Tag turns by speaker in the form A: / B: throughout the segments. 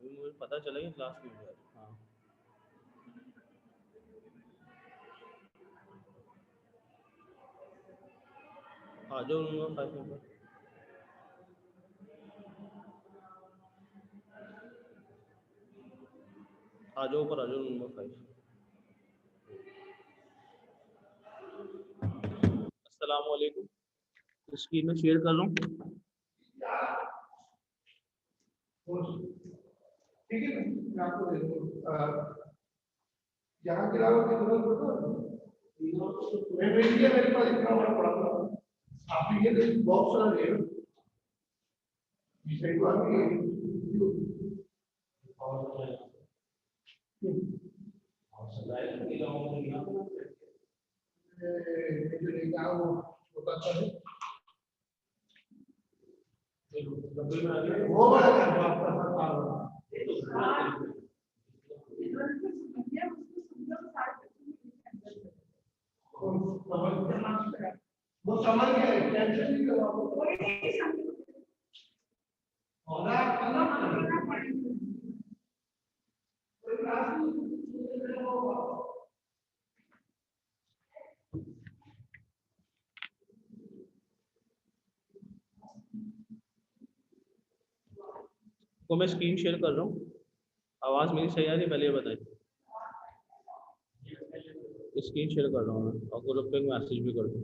A: अभी मुझे पता चला कि क्लास में हुआ है। हाँ आ जाओ नंबर 5 नंबर। आ जाओ ऊपर, आ जाओ नंबर 5। अस्सलाम वालेकुम। स्क्रीन में शेयर कर रहा हूँ। ठीक है, मैं आपको दे दूँ। यहाँ गिरा हुआ कितना पता मैं भेज दिया, मेरे पास इतना बड़ा पड़ा था। आप ये बॉक्स वाला ले लो, सही बात है। और सजाए कि गाँव में यहाँ जो लेके आओ वो छोटा सा है, वो बड़ा है आपका। वो समझ गए, टेंशन नहीं करो आपको। तो मैं स्क्रीन शेयर कर रहा हूँ। आवाज़ मेरी सही आ रही है, पहले ये बताइए। स्क्रीन शेयर कर रहा हूँ मैं, और ग्रुप पे मैसेज भी कर दूँ।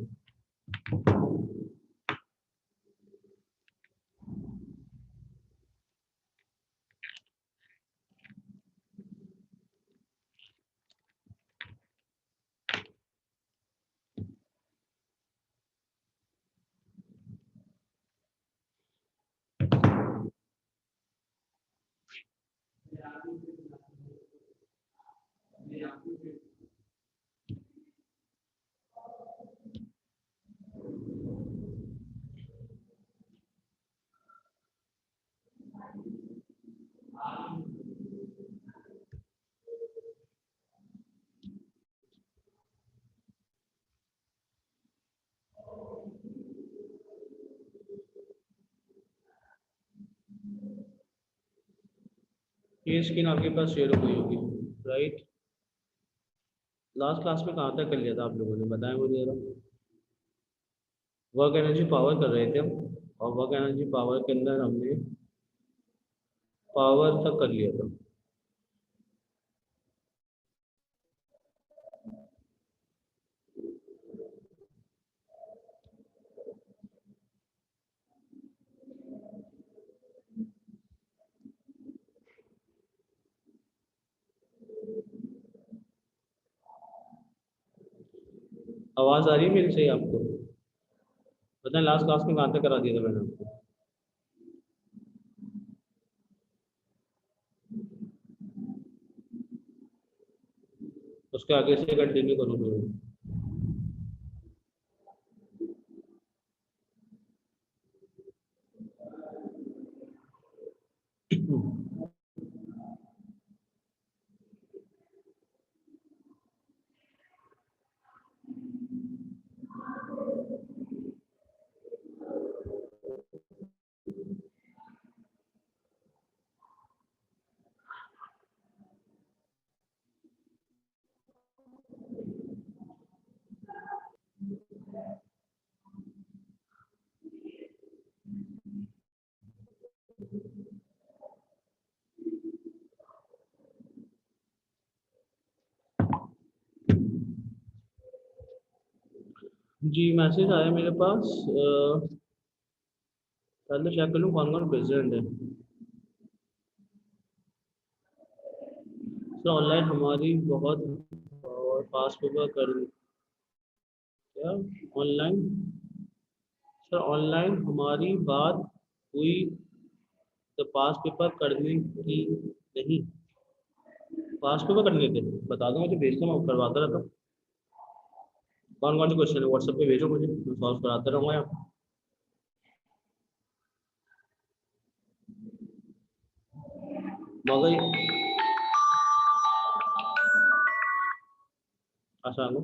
A: ये स्क्रीन आपके पास शेयर हो गई होगी, राइट? लास्ट क्लास में कहाँ तक कर लिया था आप लोगों ने, बताया मुझे जरा। वर्क एनर्जी पावर कर रहे थे हम, और वर्क एनर्जी पावर के अंदर हमने पावर तक कर लिया था। आवाज़ आ रही है मेरी सही आपको? बताएं लास्ट क्लास में कहाँ तक करा दिया था मैंने आपको। उसके आगे से कंटिन्यू करूँ तो जी मैसेज आया मेरे पास। पहले चेक कर लूँ कौन कौन प्रेजेंट है। सर ऑनलाइन हमारी बहुत और पास पेपर कर क्या ऑनलाइन? सर ऑनलाइन हमारी बात हुई तो पास पेपर करने की नहीं। पास पेपर करने थे, बता दो मुझे, भेज दो, मैं करवाता रहता हूँ। कौन कौन से क्वेश्चन है व्हाट्सएप पे भेजो मुझे, मैं सॉल्व कराता रहूँगा यहाँ। मगर आसान हो।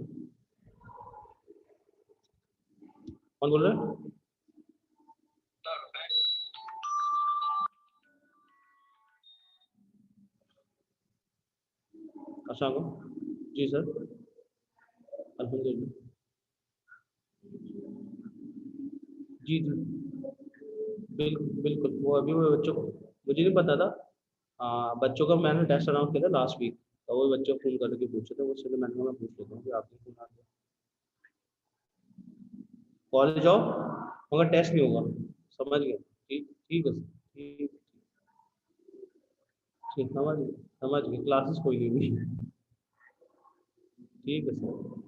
A: कौन बोल रहा है? अस्सलाम जी सर। अल्हम्दुलिल्लाह। जी जी बिल्कुल बिल्कुल, वो अभी वो बच्चों को मुझे नहीं पता था। हाँ, बच्चों का मैंने टेस्ट अनाउंस किया था लास्ट वीक, तो वो बच्चों फ़ोन करके पूछे थे, उससे मैंने कहा मैं पूछ लेता हूँ कि आपने फ़ोन आ गया। कॉलेज जाओ मगर टेस्ट नहीं होगा। समझ गए? ठीक ठीक है सर, ठीक ठीक, समझ गए, क्लासेस कोई नहीं हुई। ठीक है सर।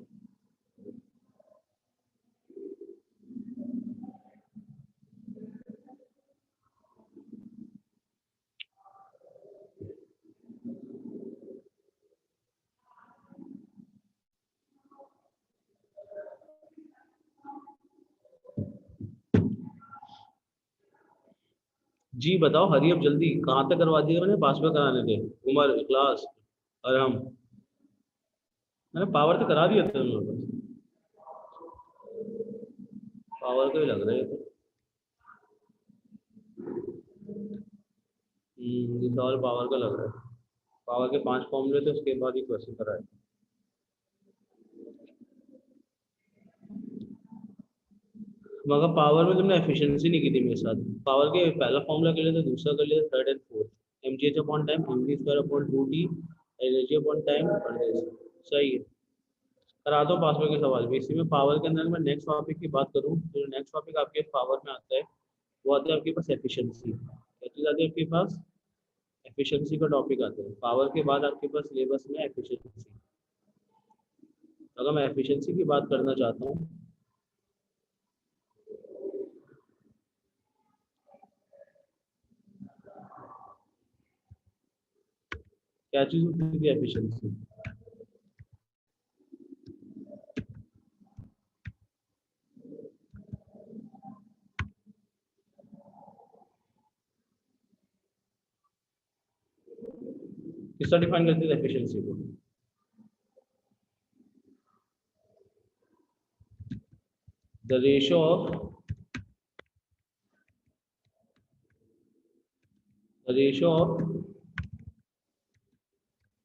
A: जी बताओ, हरी अब जल्दी, कहाँ तक करवा दिया मैंने? पासवर्ड कराने थे, उम्र, क्लास और हम। मैंने पावर तो करा दिया था उन्होंने, पावर का ही लग रहा है ये तो। ये सवाल पावर का लग रहा है। पावर के 5 फॉर्मूले थे, उसके बाद ही क्वेश्चन कराए। मगर पावर में तुमने एफिशिएंसी नहीं की थी मेरे साथ। पावर के पहला फॉर्मूला कर लिया था, दूसरा कर लिया था, third and fourth. M G H upon time, M V square upon two T, energy upon time और this। सही है। करा दो पासवर्ड के सवाल भी इसी में। पावर के अंदर मैं नेक्स्ट टॉपिक की बात करूँ तो नेक्स्ट टॉपिक आपके पावर में आता है, वो आता है आपके पास एफिशिएंसी। क्या चीज़ आती है आपके पास? एफिशिएंसी का टॉपिक आता है पावर के बाद आपके पास सिलेबस में, एफिशिएंसी। अगर मैं एफिशिएंसी की बात करना चाहता हूँ, क्या चीज़ होती है एफिशिएंसी? किसका डिफाइन करती है एफिशिएंसी को? The ratio of the ratio of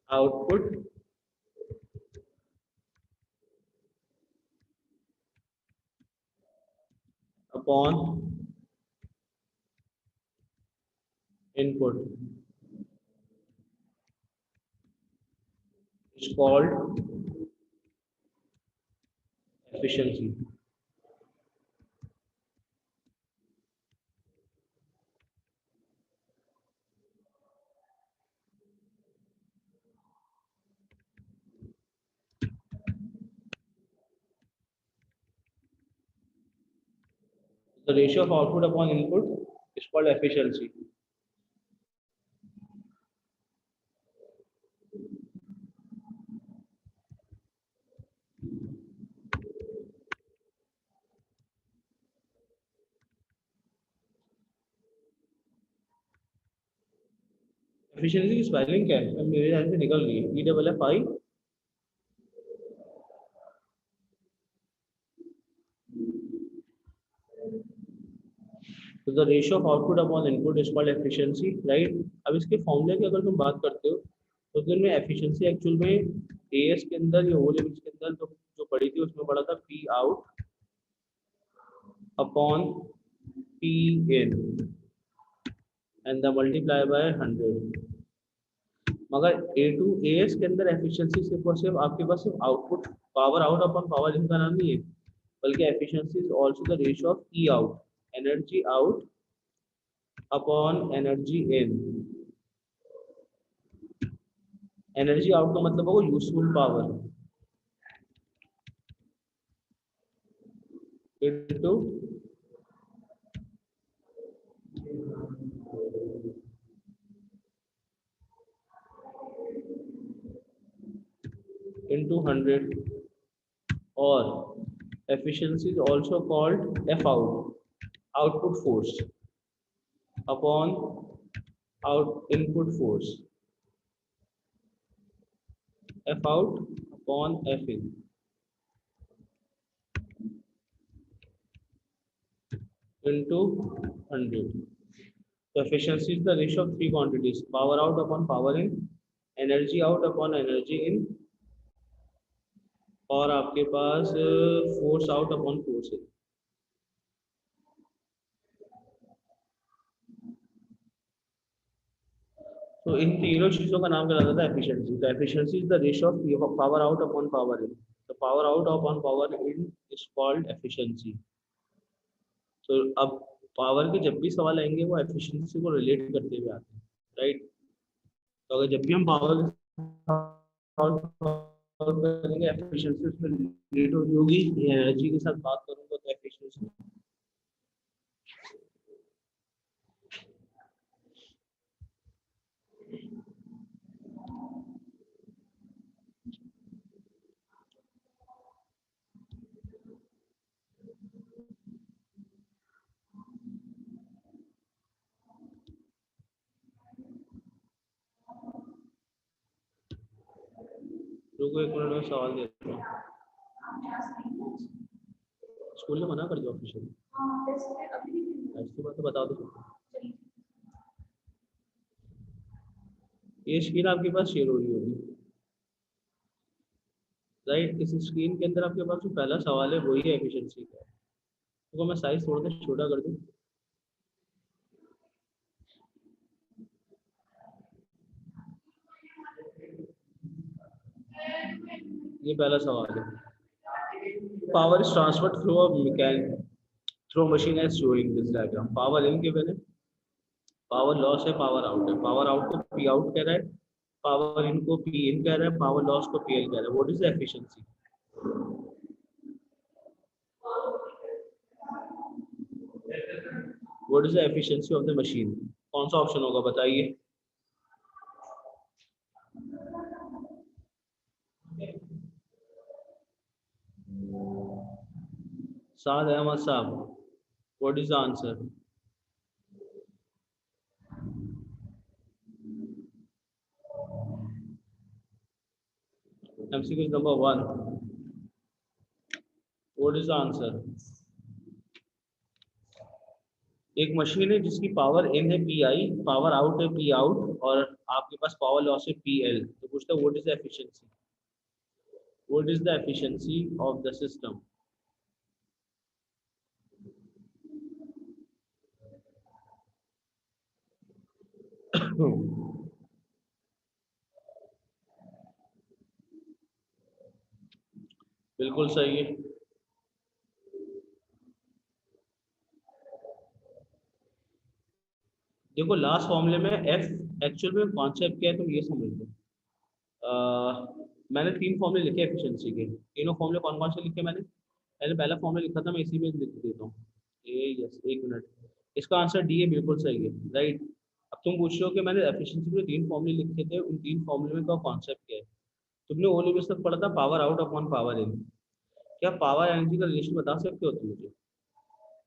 A: output upon input is called efficiency. The ratio of output upon input is called efficiency. Efficiency की स्पेलिंग क्या है? मेरे ध्यान से निकल रही है, ई डबल एफ आई। तो the ratio of output upon input is called efficiency, right. अब इसके फॉर्मूले की अगर तुम बात करते हो तो फिर में एफिशिएंसी एक्चुअल में एएस के अंदर या ओ लेवल्स के अंदर जो जो पढ़ी थी उसमें पढ़ा था P out upon P in and the multiply by 100। मगर ए टू एएस के अंदर एफिशिएंसी सिर्फ और सिर्फ आपके पास सिर्फ output, power out upon power इन का नाम नहीं है, बल्कि efficiency is also the ratio of E out, energy out upon energy in. Energy out का मतलब होगा यूजफुल पावर इनटू इनटू 100। और efficiency is also called F out, output force upon out input force, F out upon F in into 100. So efficiency is the ratio of three quantities: power out upon power in, energy out upon energy in, और आपके पास force out upon force in. तो इन तीनों चीजों का नाम क्या जाता है? एफिशिएंसी। तो efficiency is the ratio of power out upon power in. तो power out upon power in is called efficiency. तो अब पावर के जब भी सवाल आएंगे वो एफिशिएंसी को रिलेट करते हुए आते हैं, राइट। तो अगर जब भी हम पावर करेंगे एफिशिएंसी उसमें रिलेट होगी, एनर्जी के साथ बात करूंगा तो एफिशिएंसी। रुको एक मिनट में सवाल देता हूँ। स्कूल ने मना कर दिया ऑफिशियली, ऐसी बात तो बता दो। ये स्क्रीन आपके पास शेयर हो रही होगी, राइट। इस स्क्रीन के अंदर आपके पास जो पहला सवाल है वही है एफिशिएंसी का। तो मैं साइज थोड़ा सा छोटा कर दूं, ये पहला सवाल है। Power is transferred through a mechanic through machine as showing this diagram. Power in given है, पावर लॉस है, पावर आउट है। पावर आउट को पी आउट कह रहा है, पावर इन को पी इन कह रहा है, पावर लॉस को पी एल कह रहा है। What is the efficiency? What is the efficiency of the machine? कौन सा ऑप्शन होगा बताइए? साद अहमद साहब, what is the answer? MCQ number 1, what is the answer? एक मशीन है जिसकी पावर इन है पी आई, पावर आउट है पी आउट, और आपके पास पावर लॉस है पी एल। तो पूछता है what is the efficiency? What is the efficiency of the system? बिल्कुल सही है। देखो लास्ट फॉर्मूले में एफ एक्चुअल में कॉन्सेप्ट क्या है तुम ये समझ लो। मैंने 3 फॉर्मूले लिखे एफिशिएंसी के। तीनों फॉर्मूले कौन कौन से लिखे मैंने? पहले पहला फॉर्मूला लिखा था, मैं इसी में लिख देता हूँ। ए यस, एक मिनट। इसका आंसर डी है, बिल्कुल सही है, राइट। अब तुम पूछ रहे हो कि मैंने एफिशिएंसी के 3 फॉर्मूले लिखे थे, उन 3 फॉर्मूले में का कॉन्सेप्ट क्या है? तुमने ओ लेवल तक पढ़ा था पावर आउट अपॉन पावर इन। क्या पावर एनर्जी का रिलेशन बता सकते हो तुम मुझे?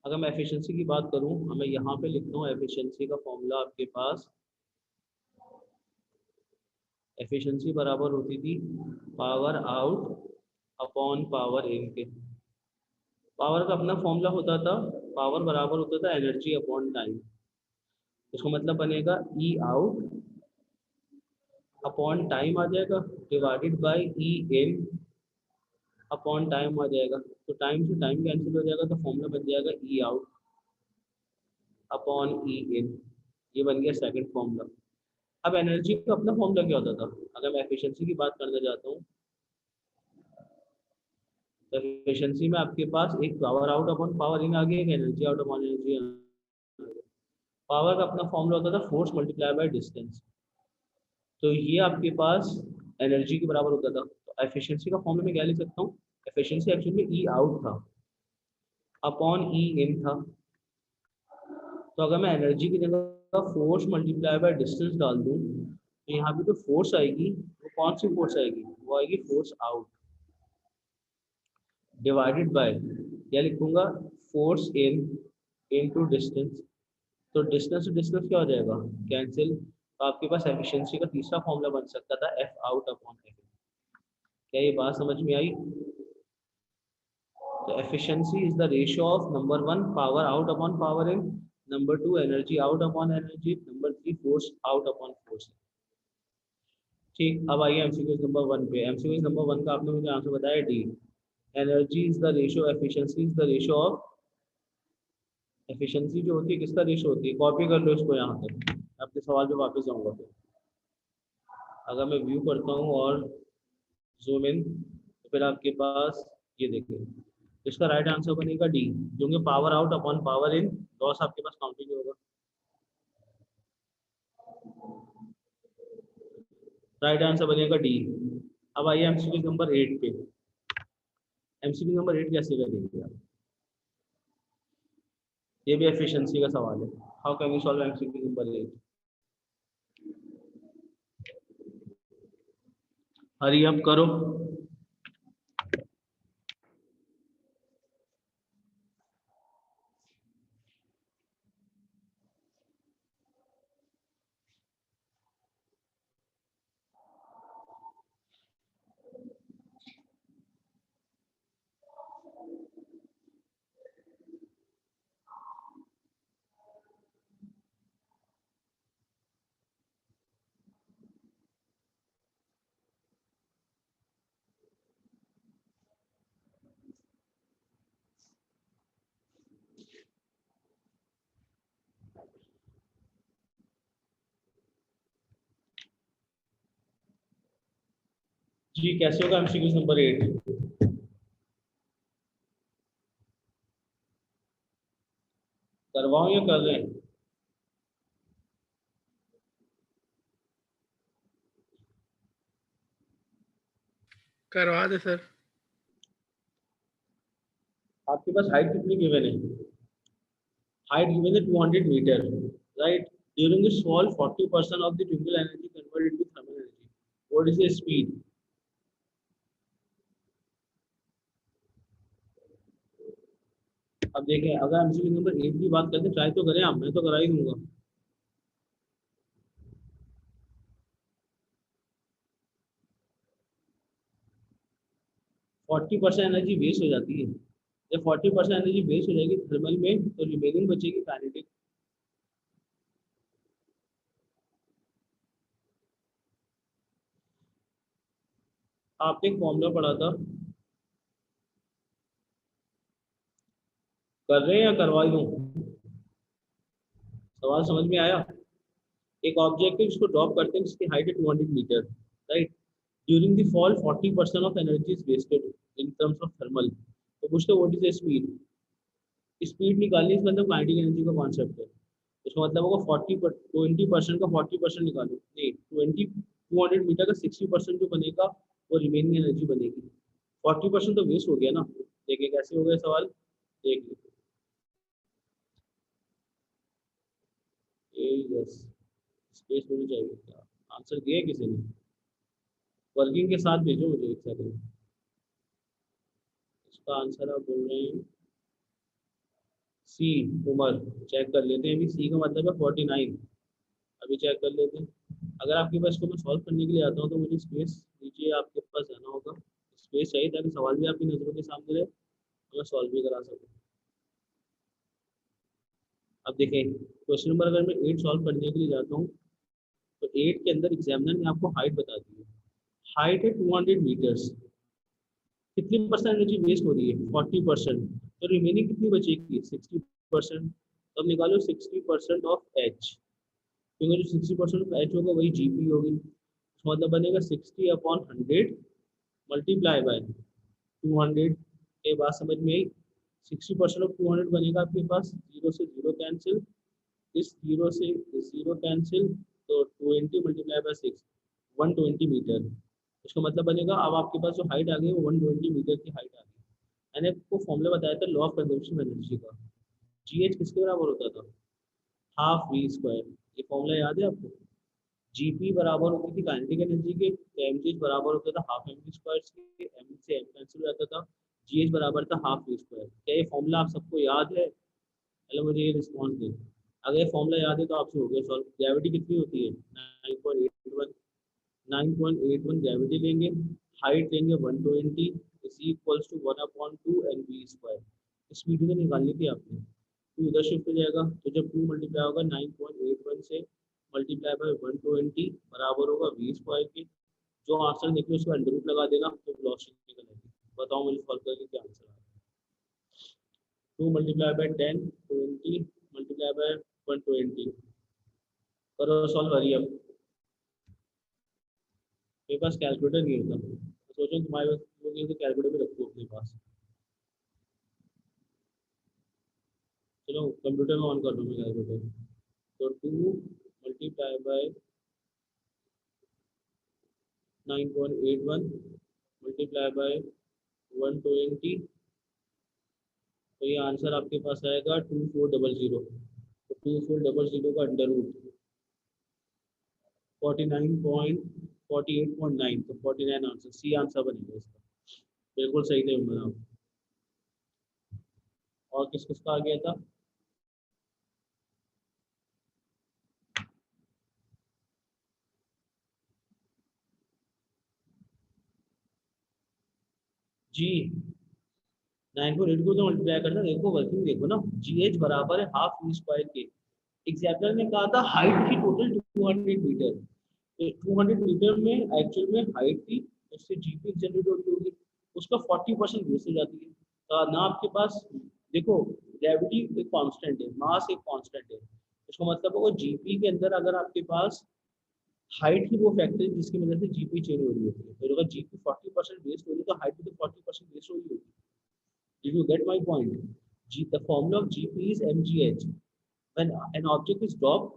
A: अगर मैं एफिशिएंसी की बात करूं, हमें यहाँ पे लिखता हूँ एफिशिएंसी का फॉर्मूला आपके पास। एफिशिएंसी बराबर होती थी पावर आउट अपॉन पावर इन के। पावर का अपना फॉर्मूला होता था, पावर बराबर होता था एनर्जी अपॉन टाइम। इसका मतलब बनेगा ई आउट अपॉन टाइम आ जाएगा, divided by E in upon time आ जाएगा। तो टाइम से टाइम कैंसिल हो जाएगा, तो फॉर्मूला बन जाएगा ई आउट अपॉन ई इन। ये बन गया सेकंड फॉर्मूला। अब एनर्जी का अपना फॉर्मूला क्या होता था? अगर मैं एफिशिएंसी की बात करने जाता हूँ, तो एफिशिएंसी में आपके पास एक power out upon power in आ गया, एक energy out upon energy. Power का अपना फॉर्मूला होता था फोर्स मल्टीप्लाई बाय डिस्टेंस। तो ये आपके पास एनर्जी के बराबर होता था। तो एफिशिएंसी का फॉर्मूला में क्या लिख सकता हूँ? एफिशिएंसी एक्चुअली में ई आउट था अपॉन ई इन था। तो अगर मैं एनर्जी की जगह फोर्स मल्टीप्लाई बाय डिस्टेंस डाल दूँ, तो यहाँ पे जो फोर्स आएगी वो कौन सी फोर्स आएगी? वो आएगी फोर्स आउट, डिवाइडेड बाय क्या लिखूंगा? Force in into distance. तो डिस्टेंस टू डिस्टेंस क्या हो जाएगा? कैंसिल। तो आपके पास एफिशिएंसी का तीसरा फॉर्मूला बन सकता था एफ आउट अपॉन एफ। क्या ये बात समझ में आई? तो efficiency is the ratio of number 1 power out upon power in, number 2 energy out upon energy, number 3 force out upon force. ठीक, अब आइए एमसीक्यू नंबर 1 पे। एमसीक्यू नंबर 1 का आपने मुझे आंसर बताया D. Energy is the ratio, efficiency is the ratio of, efficiency जो होती है किसका रेशियो होती है, कॉपी कर लो इसको यहाँ तक, अपने सवाल पे वापस जाऊंगा। तो अगर मैं व्यू करता हूँ और जूम इन, तो फिर आपके पास ये देखिए, इसका राइट आंसर बनेगा डी, क्योंकि पावर आउट अपॉन पावर इन, लॉस आपके पास काउंटिंग होगा। राइट आंसर बनेगा डी। अब आइए एमसीक्यू नंबर 8 पे। एमसीक्यू नंबर 8 कैसे करेंगे आप, ये भी एफिशिएंसी का सवाल है। How can you solve MCQ number 8? Hurry up करो। जी कैसे होगा एमसीक्यू नंबर 8? करवाओ या कर रहे हैं?
B: करवा दे सर।
A: आपके पास हाइट कितनी गिवन है? हाइट गिवन है 200 metre, right? During this fall 40% of the twinkle energy converted to thermal energy, what is the speed? अब देखें, अगर एमसीक्यू नंबर 8 की बात करते हैं, ट्राई तो करें आप, मैं तो करा ही दूंगा। 40% एनर्जी वेस्ट हो जाती है। जब 40% एनर्जी वेस्ट हो जाएगी थर्मल में, तो रिमेनिंग बचेगी काइनेटिक। आपने एक फॉर्मूला पढ़ा था, कर रहे हैं या करवा दूं? सवाल समझ में आया? एक ऑब्जेक्ट है जिसको ड्रॉप करते हैं, जिसकी हाइट है 200 metre, right? During the fall 40% of energy is wasted in terms of thermal, तो पूछते what is the speed? Speed निकालनी, इसका मतलब काइनेटिक एनर्जी का कॉन्सेप्ट है। इसका मतलब होगा 20% का 40% निकालो, नहीं 200 मीटर का 60% जो बनेगा वो रिमेनिंग एनर्जी बनेगी। 40% तो वेस्ट हो गया ना। देखिए कैसे हो गया सवाल, देख लीजिए। यस, स्पेस होनी चाहिए क्या? आंसर दिया है किसी ने? वर्किंग के साथ भेजो मुझे एक सेकंड। इसका आंसर आप बोल रहे हैं सी, उमर। चेक कर लेते हैं, अभी सी का मतलब है 49। अभी चेक कर लेते हैं। अगर आपके पास इसको मैं सॉल्व करने के लिए आता हूँ तो मुझे स्पेस नीचे आपके पास जाना होगा। स्पेस चाहिए ताकि सवाल भी आपकी नज़रों के सामने रहे और मैं सॉल्व भी करा सकूँ। अब देखें, क्वेश्चन नंबर अगर मैं 8 सॉल्व करने के लिए जाता हूँ, तो 8 के अंदर एग्जामिनर ने आपको हाइट बता दी है। हाइट है 200 मीटर्स, कितनी परसेंट एनर्जी वेस्ट हो रही है? 40%। तो रिमेनिंग कितनी बचेगी? 60%। तो अब निकालो 60% ऑफ एच, क्योंकि जो 60% ऑफ एच होगा वही जीपी होगी। तो मतलब बनेगा 60/100 मल्टीप्लाई बाय 200। ये बात समझ में आई? 60% ऑफ 200 बनेगा आपके पास, जीरो से जीरो कैंसिल, इस जीरो से जीरो कैंसिल, तो 20 मल्टीप्लाई बाय 6, 120 मीटर। उसका मतलब बनेगा अब आपके पास जो हाइट आ गई वो 120 मीटर की हाइट आ गई। मैंने आपको फॉर्मूला बताया था लॉ ऑफ कंजर्वेशन एनर्जी का, जी एच किसके बराबर होता था? Half V square. ये फॉर्मूला याद है आपको? जीपी बराबर होती थी काइनेटिक एनर्जी के, तो एम जी एच बराबर होता था हाफ एम वी स्क्वायर के, एम से एम कैंसिल हो जाता था, जी एच बराबर था हाफ वी स्क्वायर। क्या ये फॉर्मूला आप सबको याद है? पहले मुझे ये रिस्पॉन्स दें। अगर ये फॉर्मूला याद है तो आपसे हो गया सॉल्व। ग्रेविटी कितनी होती है? 9.81। 9.81 ग्रेविटी लेंगे, हाइट लेंगे 120, is equals to 1/2 N V square. Speed तो निकालनी थी आपने, टू इधर शिफ्ट हो जाएगा, तो जब 2 मल्टीप्लाई होगा 9.81 से मल्टीप्लाई बाय 120 बराबर होगा वी स्क्वायर के। जो आंसर निकले उसको अंडर रूट लगा देना, तो वेलोसिटी निकल आएगी। बताओ मुझे सॉल्व करके क्या आंसर आ रहा है। 2 मल्टीप्लाई बाय 10 20 मल्टीप्लाई बाय 120 करो सॉल्व करिए। अब मेरे पास कैलकुलेटर नहीं होता, तो सोचो तुम्हारे पास तो कैलकुलेटर भी रखो अपने पास। चलो कंप्यूटर में ऑन कर दो मैं कैलकुलेटर। तो 2 मल्टीप्लाई बाय 9.81 मल्टीप्लाई बाय 120, तो ये आंसर आपके पास आएगा 2400। तो 2400 का अंडर रूट 49.48.9, तो 49 आंसर, सी आंसर बनेगा इसका। बिल्कुल सही थे उम्र आप। और किस किस का आ गया था? जी 9.8 को तो मल्टीप्लाई करना, देखो वर्किंग देखो ना, जी एच बराबर है हाफ ई स्क्वायर के। एग्जाम्पल ने कहा था हाइट की टोटल 200 मीटर, तो 200 मीटर में एक्चुअल में हाइट थी, उससे जीपी जनरेट होगी, उसका 40% वेस्ट हो जाती है। तो ना आपके पास, देखो ग्रेविटी एक कांस्टेंट है, मास एक कांस्टेंट है, इसका मतलब होगा जीपी के अंदर अगर आपके पास हाइट ही वो फैक्टर है जिसकी वजह से जीपी चेंज हो रही होती है, तो अगर जीपी 40% वेस्ट हो रही है तो हाइट भी तो 40% वेस्ट हो रही होगी। Did you get my point? The formula of GP is mgh. When an object is dropped,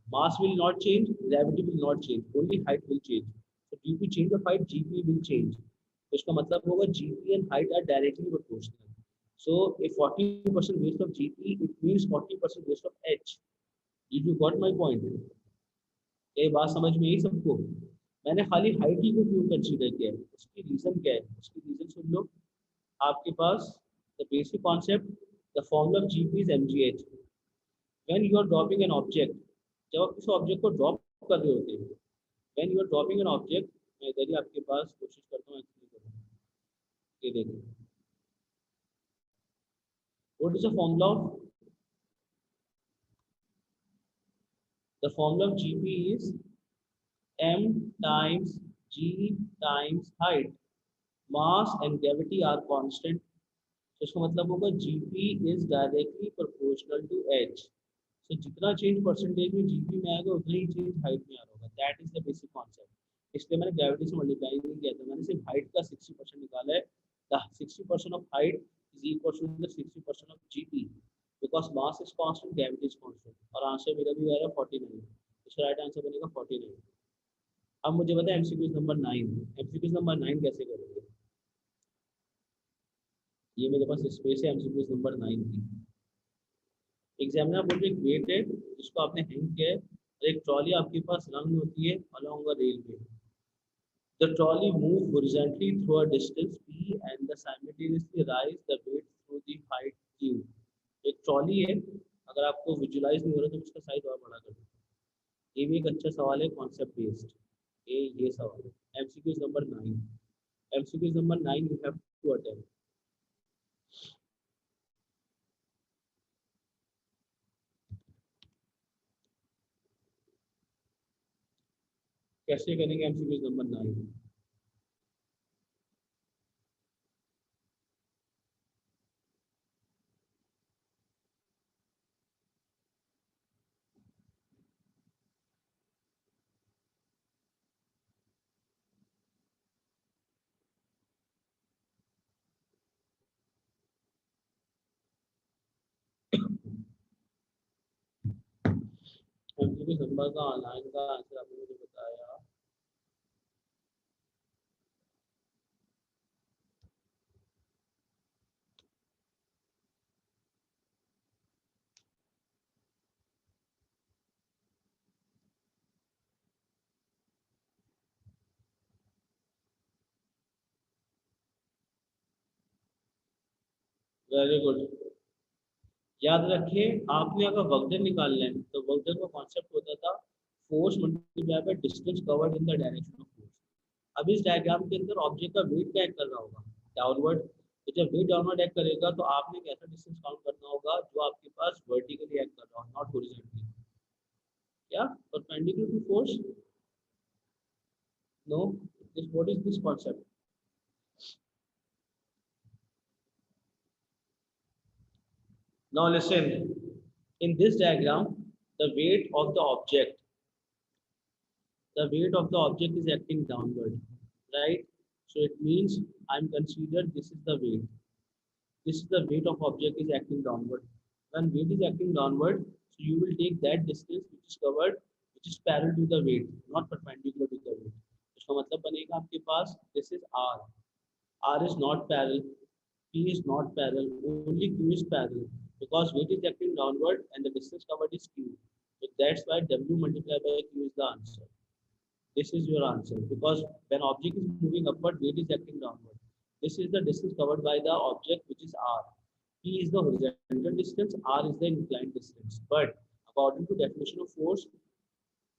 A: mass will not change, gravity will not change, only height will change. So due to change of height, GP will change. तो इसका मतलब होगा GP and height are directly proportional. So if 40% waste of GP, it means 40% waste of H. Did you got my point? ये बात समझ में आई सबको? मैंने खाली हाइट ही को क्यों कंसीडर किया है, उसकी रीजन क्या है, उसकी रीजन सुन लो। आपके पास the basic concept, the formula of GP is mgh. When you are dropping an object, जब आप किसी ऑब्जेक्ट को ड्रॉप कर रहे होते हैं, when you are dropping an object, मैं इधर ही आपके पास कोशिश करता हूँ एक्सप्लेन करने की। ये देखिए, what is the formula of, the formula of GP is m times g times height. Mass and gravity are constant, तो इसका मतलब होगा GP is directly proportional to H. तो जितना चेंज परसेंटेज में जीपी में आएगा उतना ही चेंज हाइट में आ रहा होगा। That is the basic concept. इसलिए मैंने ग्रेविटी से मल्टीप्लाई नहीं किया था, मैंने सिर्फ हाइट का 60% निकाला है। The 60% of height is equal to the 60% of GP, because mass is constant, gravity is constant. और आंसर मेरा भी आ रहा है 49, इसका राइट आंसर बनेगा 49। अब मुझे बताया एमसीक्यू नंबर 9, एमसीक्यू नंबर 9 कैसे करेंगे? ये मेरे पास स्पेस है एमसीक्यू नंबर 9 की। एग्जामिनर बोल रहे एक वेट है जिसको आपने हैंग किया है, और एक ट्रॉली आपके पास रन होती है along a railway. The trolley move horizontally through a distance p and the simultaneously rise the weight through the height q। एक ट्रॉली है, अगर आपको विजुलाइज नहीं हो रहा तो उसका साइज और बड़ा कर दो। ये भी एक अच्छा सवाल है कॉन्सेप्ट बेस्ड। ये सवाल है MCQ number 9। MCQ number 9 you have to attempt. कैसे करेंगे एमसीक्यू नंबर 9? एमसीक्यू नंबर का ऑनलाइन का आंसर आपने मुझे बताया। Very good. याद रखिए, आपने अगर वक्र निकालना है तो वक्र का कॉन्सेप्ट होता था force multiply by distance covered in the direction of force. अब इस डायग्राम के अंदर ऑब्जेक्ट का वेट क्या एक्ट कर रहा होगा? डाउनवर्ड। तो जब वेट डाउनवर्ड एक्ट करेगा तो आपने कैसा डिस्टेंस काउंट करना होगा जो आपके पास वर्टिकली एक्ट कर रहा हो, नॉट हॉरिजॉन्टली। क्या perpendicular to force? No, what is this concept? Now listen, in this diagram, the weight of the object is acting downward, right? So it means I'm considered this is the weight. This is the weight of object is acting downward. When weight is acting downward, so you will take that distance which is covered, which is parallel to the weight, not perpendicular to the weight. इसका मतलब बनेगा आपके पास this is R. R is not parallel. P is not parallel. Only Q is parallel because weight is acting downward and the distance covered is Q. So that's why W multiplied by Q is the answer. This is your answer because when object is moving upward, weight is acting downward. This is the distance covered by the object, which is R. P is the horizontal distance, R is the inclined distance. But according to definition of force,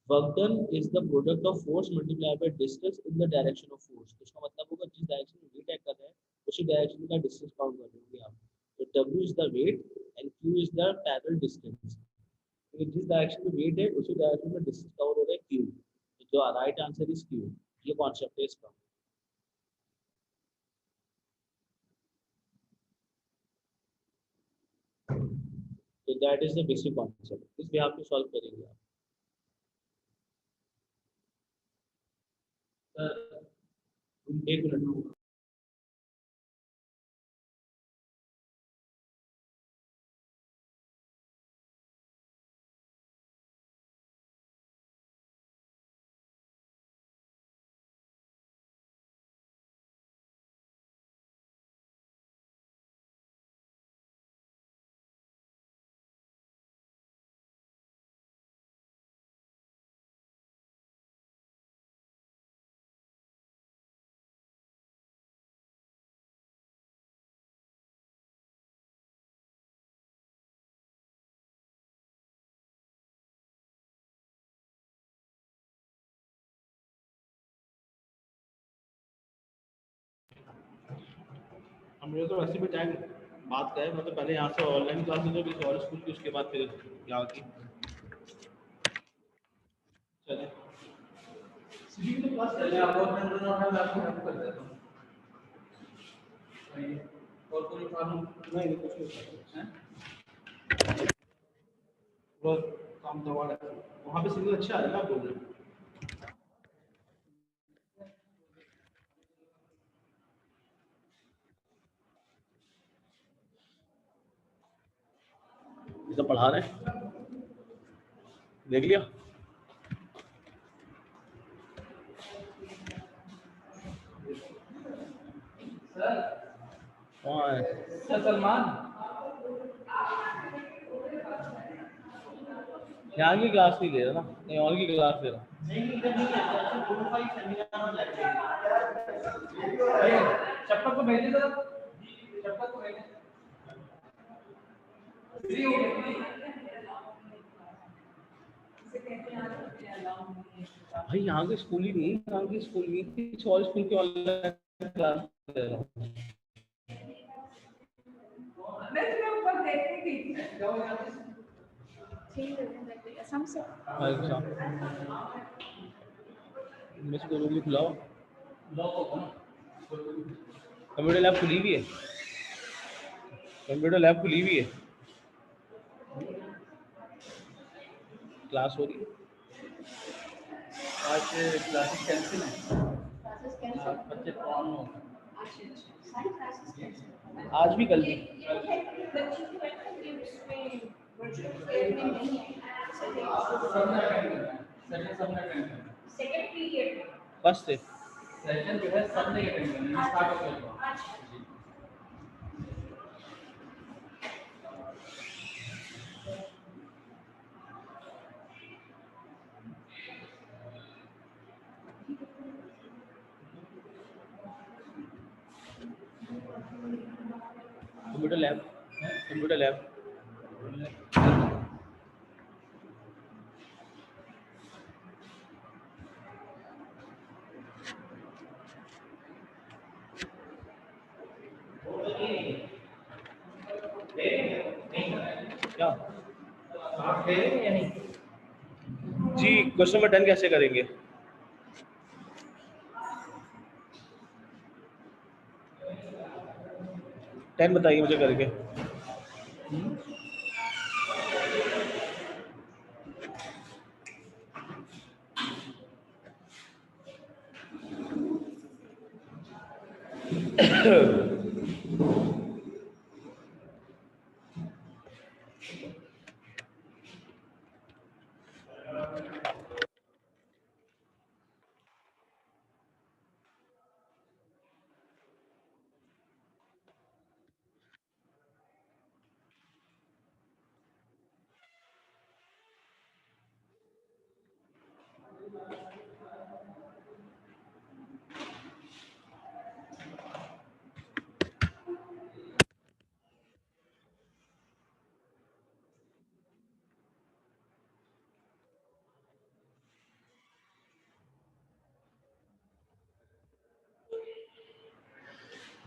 A: work done is the product of force multiplied by distance in the direction of force. तो इसका मतलब होगा जिस direction में weight act कर रहा है, उसी डायरेक्शन का distance काउंट कर लोगे आप. So W is the weight and Q is the parallel distance. तो जिस डायरेक्शन में weight है, उसी डायरेक्शन में distance कवर हो रहा है Q. तो राइट आंसर इज Q. ये कॉन्सेप्ट है इसका. So that is the basic concept. This we have to solve करेंगे आप. एक मिनट. हम लोग तो वैसे भी टाइम बात करें, मतलब पहले यहाँ से ऑनलाइन क्लास हो किसी और स्कूल की, उसके बाद फिर यहाँ की. चलिए सीधी तो क्लास चले आप और मैं आपको हेल्प कर देता हूँ. और कोई प्रॉब्लम नहीं, कुछ नहीं है. वो काम दवा वहाँ पे सिग्नल अच्छा आएगा आप बोल रहे हो. तो पढ़ा रहे हैं, देख लिया. सर सलमान यहाँ की क्लास नहीं ले रहा ना, कहीं और की क्लास ले रहा. चप्पल को भेज दे, चप्पल को भेज. भाई यहाँ के स्कूल ही नहीं, यहाँ के स्कूल नहीं, किसी और स्कूल के ऑनलाइन क्लास ले रहा हूँ. मैं तुम्हें ऊपर देखती थी. अच्छा मैं इसको रूम में खुलाओ. कंप्यूटर लैब खुली हुई है, कंप्यूटर लैब खुली हुई है, क्लास हो रही है. आज क्लासेस कैंसिल है, बच्चे कौन हो आज भी कल भी. फर्स्ट से सेशन जो है सब ने अटेंड करना है, स्टार्ट हो गया. Computer lab, computer lab. क्या आप दे रहे हैं या नहीं? जी क्वेश्चन नंबर 10 कैसे करेंगे? 10 बताइए मुझे करके।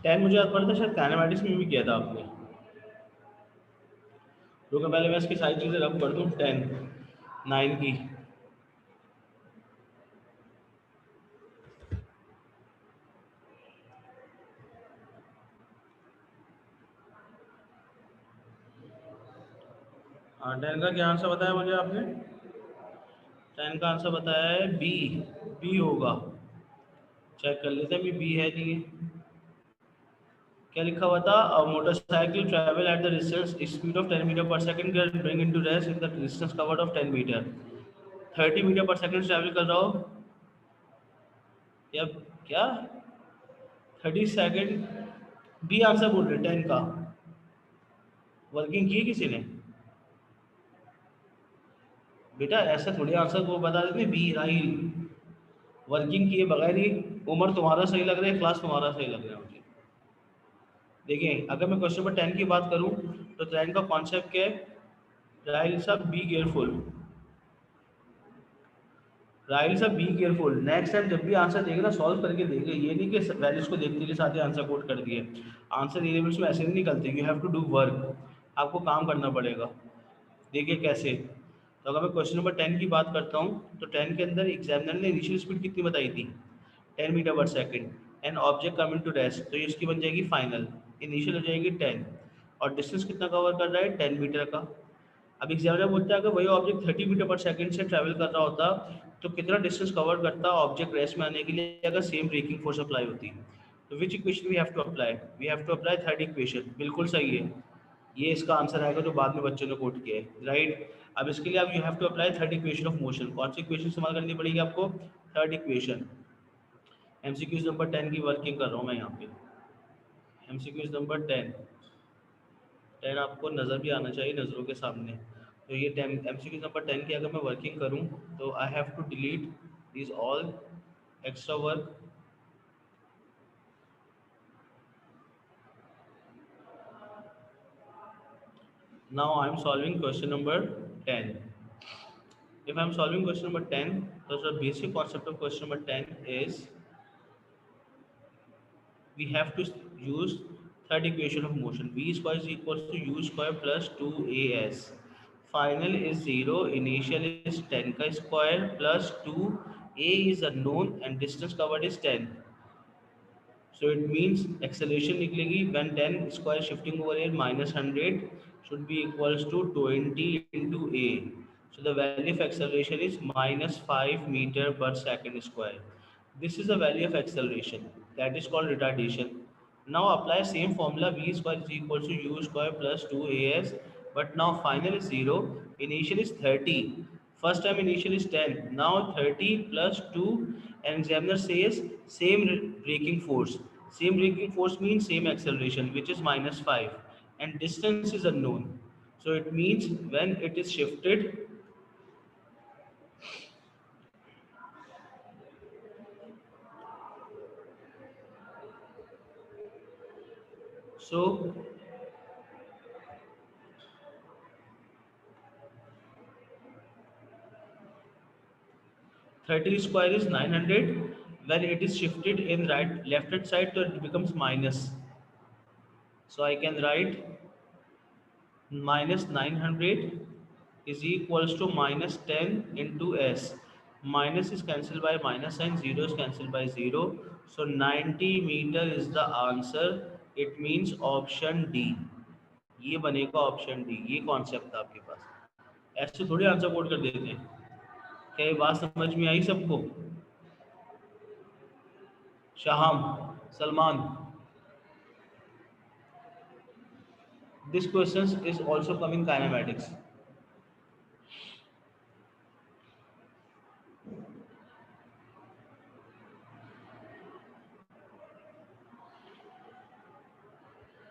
A: टेन मुझे याद पड़ा था, शायद काइनेमैटिक्स में भी किया था आपने। रुको पहले मैं इसकी सारी चीज़ें रब कर दूँ। 10 9 की। हाँ 10 का क्या आंसर बताया मुझे आपने? 10 का आंसर बताया है बी। बी होगा, चेक कर लेते हैं अभी बी है नहीं है। क्या लिखा हुआ था? Motorcycle travel at the distance speed of 10 metre पर second can bring into rest in the distance covered of 10 metre. 30 metre पर सेकंड ट्रैवल कर रहा हो या क्या? 30 सेकंड। बी आंसर बोल रहे 10 का। वर्किंग की है किसी ने? बेटा ऐसा थोड़ी आंसर को बता देते बी राइल। वर्किंग किए बगैर ही उम्र तुम्हारा सही लग रहा है, क्लास तुम्हारा सही लग रहा है मुझे। देखिए अगर मैं क्वेश्चन नंबर 10 की बात करूं तो 10 का कॉन्सेप्ट क्या है? राइल साहब बी केयरफुल। राइल साहब बी केयरफुल। नेक्स्ट टाइम जब भी आंसर देगा ना सॉल्व करके देगा, ये नहीं कि वैल्यूज को देखते के साथ ही आंसर कोड कर दिए। आंसर ए लेवल्स में ऐसे नहीं निकलते। You have to do work, आपको काम करना पड़ेगा। देखिए कैसे। तो अगर मैं क्वेश्चन नंबर 10 की बात करता हूँ तो 10 के अंदर एग्जामिनर ने इनिशियल स्पीड कितनी बताई थी? 10 मीटर पर second. And object coming to rest, तो ये इसकी बन जाएगी फाइनल। इनिशियल हो जाएगी 10 और डिस्टेंस कितना कवर कर रहा है? 10 मीटर का। अब एग्जामिनर बोलता है अगर वही ऑब्जेक्ट 30 मीटर पर सेकंड से ट्रैवल कर रहा होता तो कितना डिस्टेंस कवर करता ऑब्जेक्ट रेस्ट में आने के लिए अगर सेम ब्रेकिंग फोर्स अप्लाई होती? तो which equation we have to apply? We have to apply third equation. बिल्कुल सही है, ये इसका आंसर आएगा जो बाद में बच्चों ने कोट किया है, राइट। अब इसके लिए आप you have to apply third equation of motion. कौन सी इक्वेशन इस्तेमाल करनी पड़ेगी आपको? Third equation. एमसीक्यूज नंबर 10 की वर्किंग कर रहा हूँ मैं यहाँ पे। MCQs number 10। 10 आपको नज़र भी आना चाहिए नज़रों के सामने। तो ये 10 एमसीक्यूज नंबर 10 की अगर मैं वर्किंग करूँ तो I have to delete this all extra work. Now I am solving question number 10। If I am solving question number 10, so the basic concept of question number 10 is we have to use third equation of motion. V square is equals to u square plus 2as. Final is 0, initial is 10 ka square plus 2, a is unknown and distance covered is 10. So it means acceleration निकलेगी when 10 square shifting over here minus 100 should be equals to 20 into a. So the value of acceleration is minus 5 meter per second square. This is the value of acceleration, that is called retardation. Now apply same formula. V square is equals to u square plus 2as, but now final is 0, initial is 30. First time initial is 10, now 30 plus 2, and examiner says same braking force. Same braking force means same acceleration, which is minus 5, and distance is unknown. So it means when it is shifted, so 30 square is 900. When it is shifted in right left hand side, so it becomes minus. So I can write minus 900 is equals to minus 10 into s. Minus is cancelled by minus sign, 0 is cancelled by 0. So 90 meter is the answer. It means option D, ये बनेगा option D. ये concept था आपके पास, ऐसे थोड़ी answer code कर देते हैं। क्या ये बात समझ में आई सबको? Shaham, Salman, this question is also coming kinematics.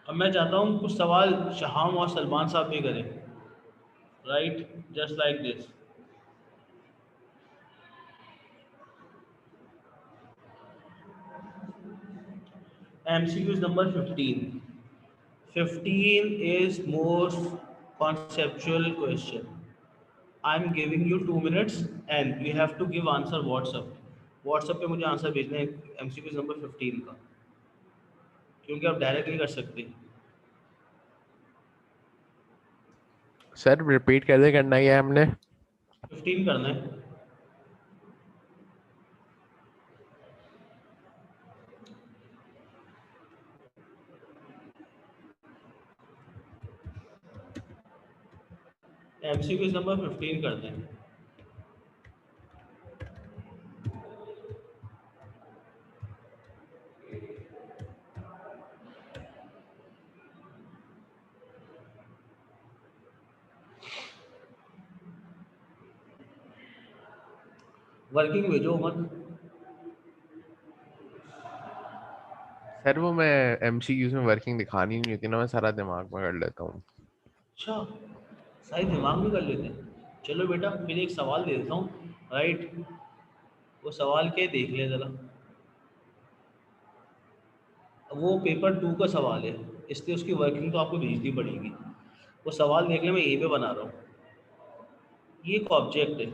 A: अब मैं चाहता हूँ कुछ सवाल शाहम और सलमान साहब भी करें, right, just like this. MCQ is number 15. 15 is most conceptual question. I'm giving you 2 minutes and you have to give answer WhatsApp. WhatsApp पे मुझे आंसर भेजना है MCQ नंबर 15 का, क्योंकि आप डायरेक्ट नहीं कर सकते।
C: सर रिपीट कैसे करना है हमने?
A: 15 करना है। MCQ नंबर 15 करते हैं। वर्किंग भेजो मत।
C: सर वो मैं MCQs में वर्किंग दिखानी नहीं होती ना, मैं सारा दिमाग में कर लेता हूँ।
A: अच्छा, सही दिमाग में कर लेते हैं। चलो बेटा फिर एक सवाल दे देता हूँ, राइट, वो सवाल क्या है देख ले ज़रा। वो पेपर 2 का सवाल है, इसलिए उसकी वर्किंग तो आपको भेजनी पड़ेगी। वो सवाल देख ले, मैं ए पे बना रहा हूँ। ये एक ऑब्जेक्ट है,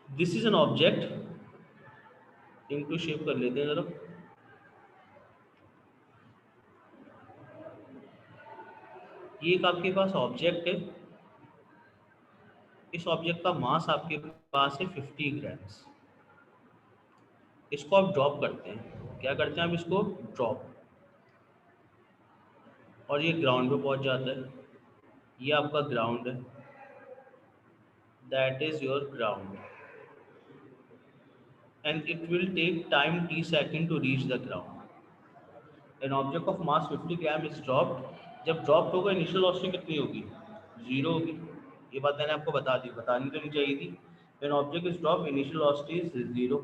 A: दिस इज एन ऑब्जेक्ट। इनको शेप कर लेते हैं ज़रा। ये एक आपके पास ऑब्जेक्ट है, इस ऑब्जेक्ट का मास आपके पास है 50 ग्राम्स। इसको आप ड्रॉप करते हैं, क्या करते हैं आप इसको ड्रॉप, और ये ग्राउंड पे पहुंच जाता है। ये आपका ग्राउंड है, that is your ground, and it will take time t second to reach the ground. An object of mass 50 gram is dropped. जब ड्रॉप होगा इनिशियल वेलोसिटी कितनी होगी? 0 होगी। ये बात मैंने आपको बता दी, बतानी तो नहीं चाहिए थी। When object is dropped, initial velocity is 0.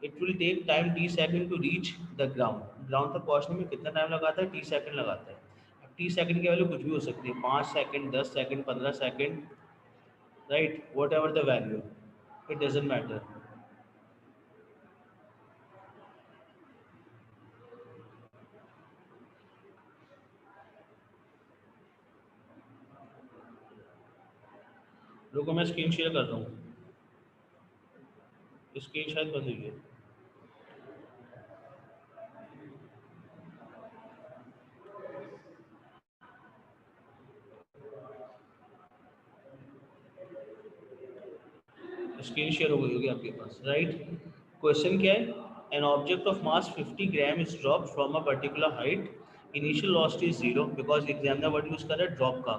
A: It will take time t second to reach the ground. Ground तक पहुंचने में कितना टाइम लगाता है? t सेकंड लगाता है। अब t सेकंड की वैल्यू कुछ भी हो सकती है, 5 second, 10 second, 15 second, right, what ever the value, it doesn't matter. रुको मैं स्क्रीन शेयर कर रहा हूँ, स्क्रीन शायद बंद हुई है। स्क्रीन शेयर हो गई होगी आपके पास, राइट। क्वेश्चन क्या है? N object of mass 50 gram is drop from a particular height, initial velocity is 0। Because examiner word use कर रहा है ड्रॉप का,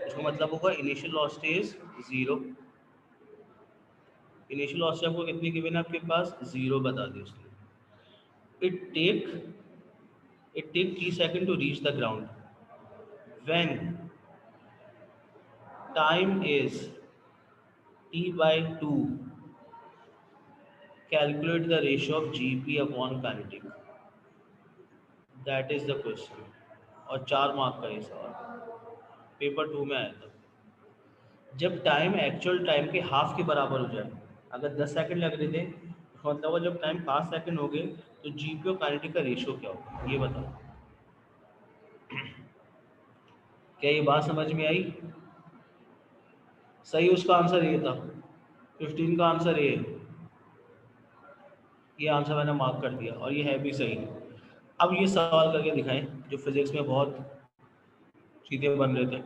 A: उसका मतलब होगा initial velocity is 0। Initial velocity आपको कितनी गिवन है आपके पास? 0 बता दी उसने। It take t second to reach the ground. When time is t by 2, calculate the ratio of gp upon kinetic, that is the question। और 4 मार्क का ये सवाल पेपर 2 में आया था। जब टाइम एक्चुअल टाइम के हाफ के बराबर हो जाए, अगर 10 सेकंड लग रहे थे तो मतलब होगा जब टाइम 5 सेकंड हो गए तो जीपी और काइनेटिक का रेशियो क्या होगा, ये बताओ। क्या ये बात समझ में आई? सही उसका आंसर ये था, 15 का आंसर ये आंसर मैंने मार्क कर दिया और ये है भी सही। अब ये सवाल करके दिखाएं जो फिजिक्स में बहुत सीधे बन रहे थे।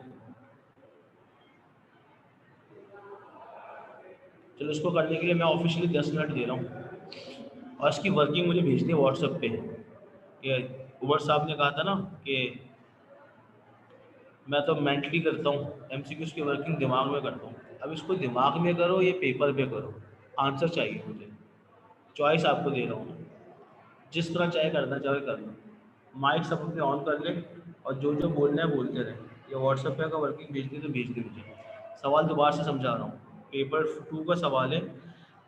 A: चलो इसको करने के लिए मैं ऑफिशियली 10 मिनट दे रहा हूँ, और इसकी वर्किंग मुझे भेज दी व्हाट्सएप पे कि उमर साहब ने कहा था ना कि मैं तो मेंटली करता हूँ, एमसीक्यूज की वर्किंग दिमाग में करता हूँ। अब इसको दिमाग में करो या पेपर पे करो, आंसर चाहिए मुझे, चॉइस आपको दे रहा हूँ मैं, जिस तरह चाहे करना चाहे कर लो। माइक सब अपने ऑन कर ले और जो जो बोलना है बोलते रहे। या व्हाट्सएप पे अगर वर्किंग भेज दी तो भेज दी मुझे। सवाल दोबारा से समझा रहा हूँ, पेपर 2 का सवाल है।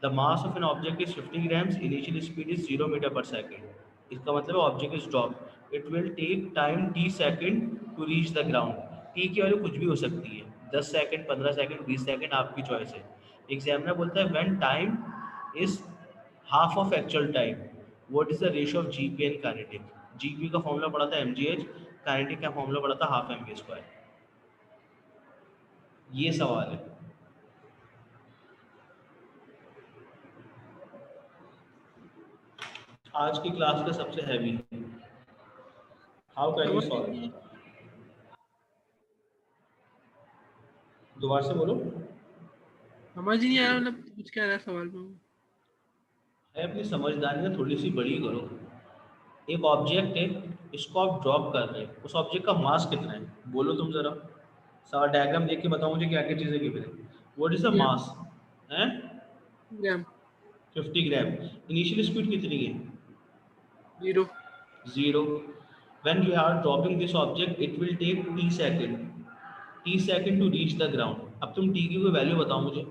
A: The mass of an object is 50 grams, initial speed is 0 metre पर सेकेंड। इसका मतलब object is drop, it will take time T second to reach the ground. T की वैल्यू कुछ भी हो सकती है, 10 सेकेंड, 15 सेकेंड, 20 सेकेंड, आपकी चॉइस है। एग्जामिनर बोलता है when time is half of actual time, what is the ratio of GP and kinetic. GP का फॉर्मूला पड़ा था एमजीएच, काइनेटिक का फॉर्मूला पड़ा था हाफ एम वी स्क्वायर। ये सवाल है। आज की क्लास का सबसे हैवी, हाउ कैन यू
B: समझ ही नहीं
A: सॉल्व। दोबारा से बोलो।
B: समझ ही नहीं आया, मतलब कुछ कह रहा है सवाल में वो।
A: है अपनी समझदारी में थोड़ी सी बड़ी करो। एक ऑब्जेक्ट है, इसको आप ड्रॉप कर रहे हैं, उस ऑब्जेक्ट का मास कितना है बोलो तुम जरा। सारा डायग्राम देख के बताओ मुझे क्या क्या चीज़ें गिवन है। What is the
B: gram.
A: मास है?
B: ग्राम।
A: 50 ग्राम। इनिशियल स्पीड कितनी है?
B: 0।
A: 0। When you are dropping this object, it will take t second, t second to reach the ground। अब तुम t की कोई वैल्यू बताओ मुझे,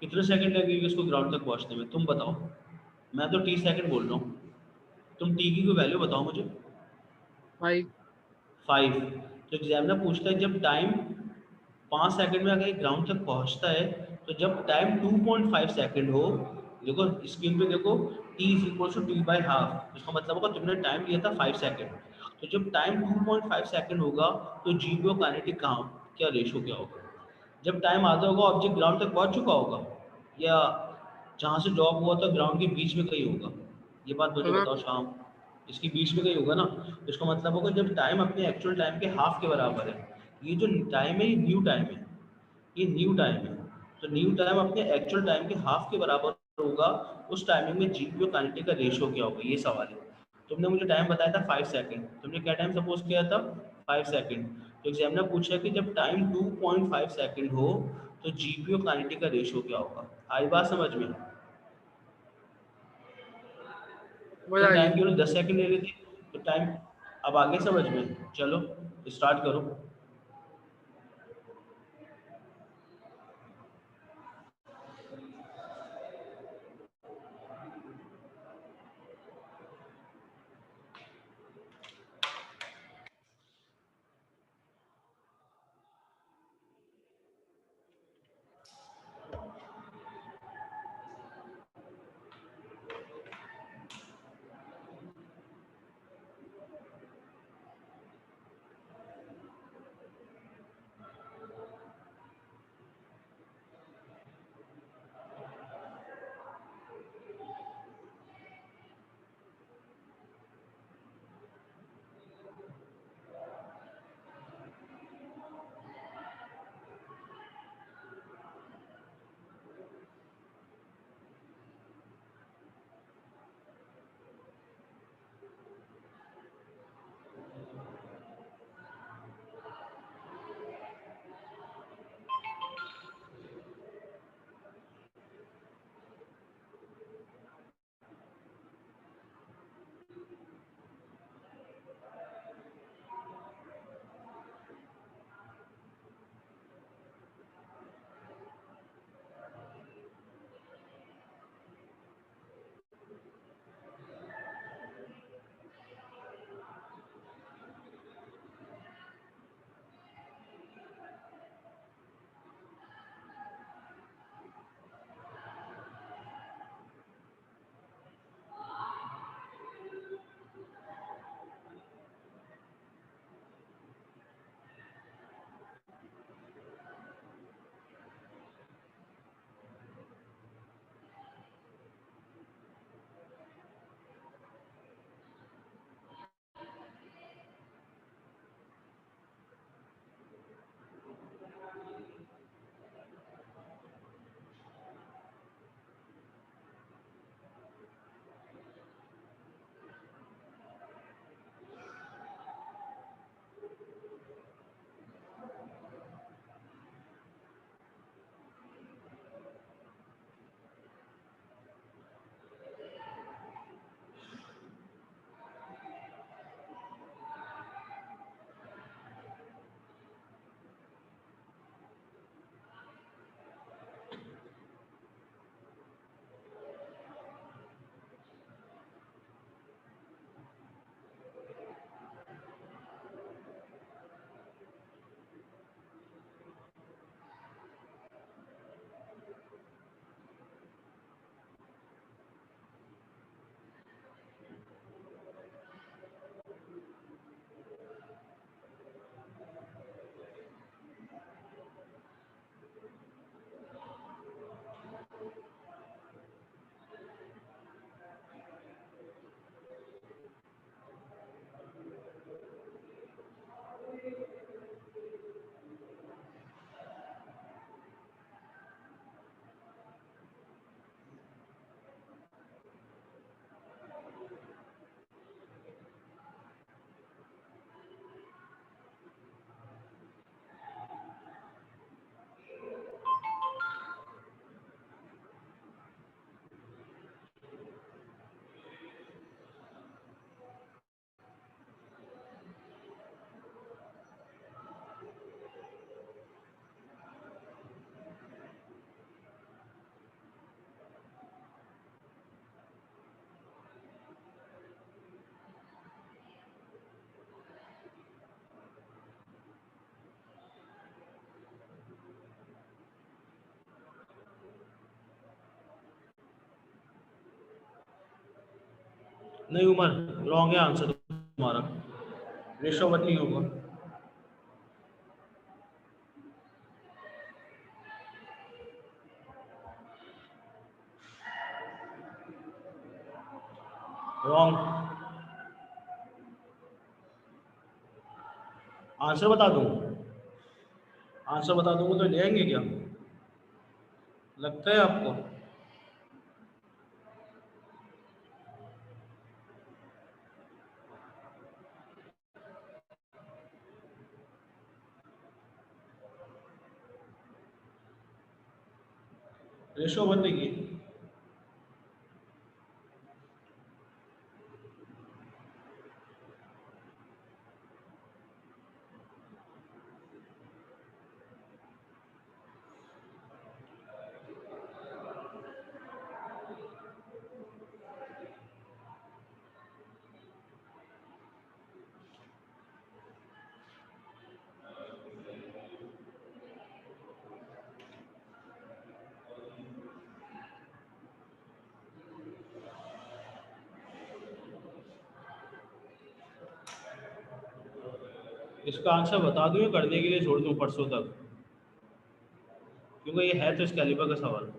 A: कितने सेकंड लगेगी उसको ग्राउंड तक पहुंचने में, तुम बताओ। मैं तो t सेकंड बोल रहा हूँ, तुम t की कोई वैल्यू बताओ मुझे।
B: 5।
A: 5। तो एग्जामिनर पूछता है जब टाइम 5 सेकंड में अगर ग्राउंड तक पहुंचता है, तो जब टाइम 2.5 सेकंड हो, देखो स्क्रीन पे देखो, t is equal to T by half, इसका मतलब होगा तुमने टाइम लिया था 5 सेकंड। तो जब टाइम 2.5 सेकंड होगा तो जीपी और काइनेटिक कहाँ, क्या रेशो क्या होगा? जब टाइम आधा होगा ऑब्जेक्ट ग्राउंड तक पहुंच चुका होगा, या जहाँ से ड्रॉप हुआ था ग्राउंड के बीच में कहीं होगा? ये बात मुझे
B: हाँ।
A: बताओ शाम। इसके बीच में कहीं होगा ना, तो इसका मतलब होगा जब टाइम अपने एक्चुअल टाइम के हाफ के बराबर है। ये जो टाइम है ये न्यू टाइम है, ये न्यू टाइम है। तो न्यू टाइम अपने एक्चुअल टाइम के हाफ के बराबर होगा, उस टाइमिंग में जीपी और काइनेटिक का रेशियो क्या होगा, ये सवाल है। तुमने मुझे टाइम बताया था 5 सेकंड, तुमने क्या टाइम सपोज किया था? 5 सेकंड। तो एग्जामिनर पूछा कि जब टाइम 2.5 सेकंड हो तो जीपी और काइनेटिक का रेशियो क्या होगा। आई बात समझ में?
B: समझ
A: तुम
B: आ
A: टाइम
B: गई।
A: केवल 10 सेकंड ले रहे थे, तो टाइम अब आगे समझ में, चलो स्टार्ट करो। नहीं उमर, रॉन्ग है आंसर तुम्हारा, रेशो वन नहीं होगा। रॉन्ग। आंसर बता दूं? आंसर बता दूंगा तो ले आएंगे क्या, लगता है आपको? रेशो वन देखिए। इसका आंसर बता दूं या करने के लिए छोड़ दूं परसों तक, क्योंकि ये है तो इस कैलिबर का सवाल।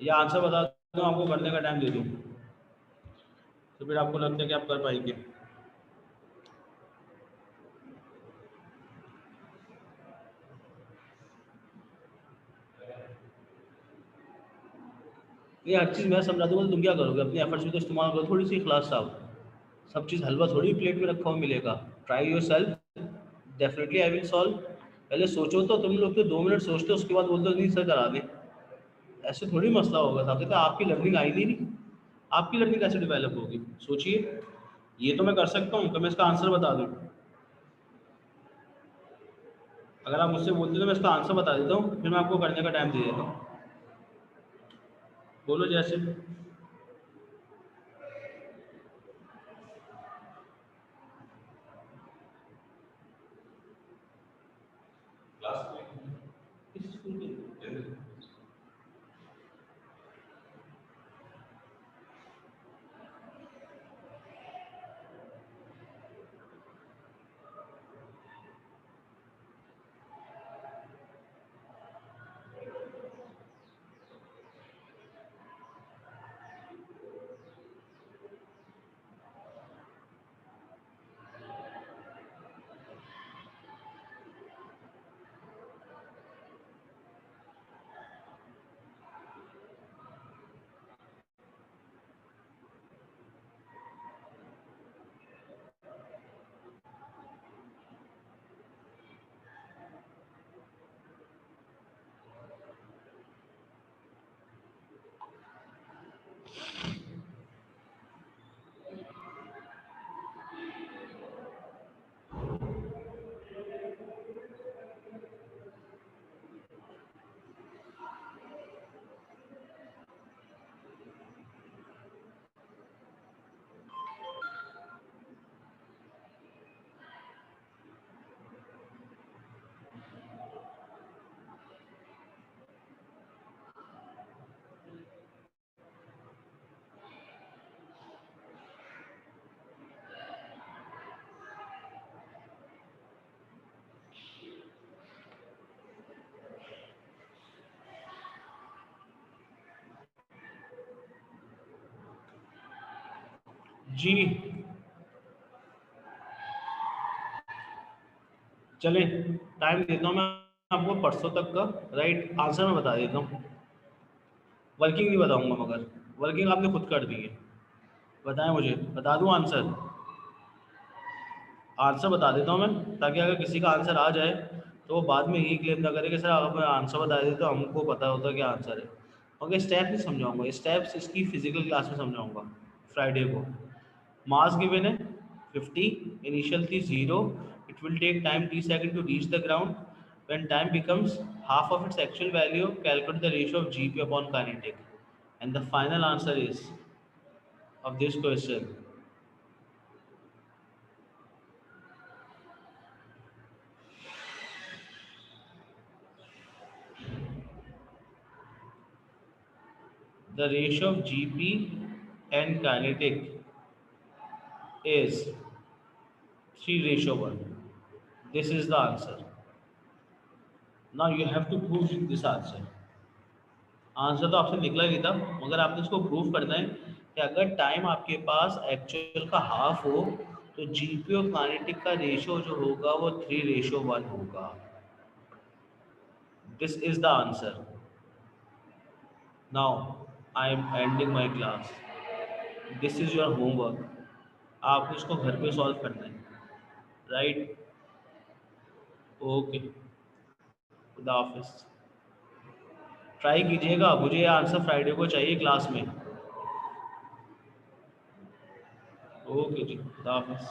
A: ये आंसर बता दूं, आपको करने का टाइम दे दूं, तो फिर आपको लगता है कि आप कर पाएंगे? ये हर चीज़ मैं समझा दूंगा तो तुम क्या करोगे? अपने एफर्ट्स भी तो इस्तेमाल करो थोड़ी सी, इखलास साहब। सब चीज़ हलवा थोड़ी प्लेट में रखा हुआ मिलेगा। Try your self, definitely I will solve. पहले सोचो तो, तुम लोग तो 2 मिनट सोचते हो उसके बाद बोलते हो नहीं सर करा दें। ऐसे थोड़ी मसला होगा साहब, तो आपकी लर्निंग आई नहीं, आपकी लर्निंग कैसे डेवलप होगी? सोचिए। ये तो मैं कर सकता हूँ, तो मैं इसका आंसर बता दूँ। अगर आप मुझसे बोलते तो मैं इसका आंसर बता देता हूँ, फिर मैं आपको करने का टाइम दे देता हूँ। बोलो जैसे। जी चलें, टाइम देता हूँ मैं आपको परसों तक का। राइट आंसर मैं बता देता हूँ, वर्किंग नहीं बताऊंगा, मगर वर्किंग आपने खुद कर दी है। बताएं मुझे, बता दूं आंसर? आंसर बता देता हूँ मैं, ताकि अगर किसी का आंसर आ जाए तो वो बाद में ये क्लेम ना करे कि सर आप आंसर बता देते तो हमको पता होता क्या आंसर है। ओके, स्टेप नहीं समझाऊंगा, स्टेप्स इसकी फिजिकल क्लास में समझाऊंगा फ्राइडे को। मास गिवन है 50, इनिशियल थी 0, it will take time t second to reach the ground, when time becomes half of its actual value calculate the ratio of gp upon kinetic, and the final answer is of this question. the ratio of GP and kinetic is 3:1. This is the answer. Now you have to prove this answer. Answer तो आपसे निकला ही था, मगर आपने इसको prove करना है कि अगर टाइम आपके पास एक्चुअल का हाफ हो तो जीपी और काइनेटिक का रेशियो जो होगा वो 3:1 होगा. This is the answer. Now I am ending my class. This is your homework. आपको इसको घर पे सॉल्व करना है, राइट? ओके, खुदा हाफिज. ट्राई कीजिएगा, मुझे ये आंसर फ्राइडे को चाहिए क्लास में. ओके जी, खुदा हाफिज.